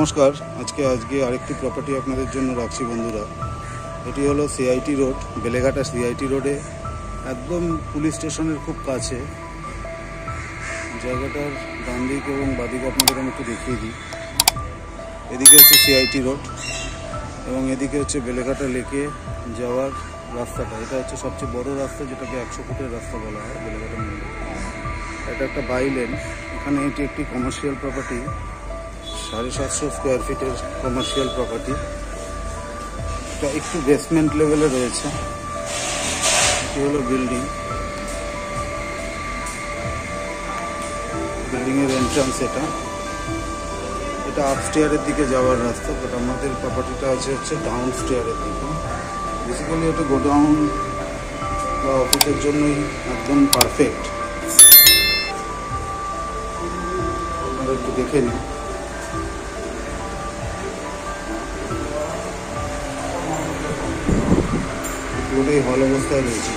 নমস্কার। আজকে আরেকটি প্রপার্টি আপনাদের জন্য রাখছি বন্ধুরা। এটি হলো সিআইটি রোড, বেলেঘাটা সিআইটি রোডে, একদম পুলিশ স্টেশনের খুব কাছে। জায়গাটার ডান দিক এবং বাদিক আপনাদের আমি একটু দেখিয়ে দিই। এদিকে হচ্ছে সিআইটি রোড এবং এদিকে হচ্ছে বেলেঘাটা লেকে যাওয়ার রাস্তাটা। এটা হচ্ছে সবচেয়ে বড় রাস্তা, যেটাকে 100 ফুটের রাস্তা বলা হয় বেলেঘাটা মন্দির। এটা একটা বাই লেন। এখানে এটি একটি কমার্শিয়াল প্রপার্টি, 750 স্কোয়ার ফিটের কমার্শিয়াল প্রপার্টি। এটা একটু বেসমেন্ট লেভেলে রয়েছে। এটি হলো বিল্ডিংয়ের এন্ট্রান্স। এটা আপস্টেয়ারের দিকে যাওয়ার রাস্তা, বাট আমাদের প্রপার্টিটা হচ্ছে ডাউন স্টেয়ারের দিকে। বেসিক্যালি এটা গোডাউন বা অফিসের জন্যই একদম পারফেক্ট। আপনারা একটু দেখে নিন। পুরোটাই হল অবস্থায় রয়েছে।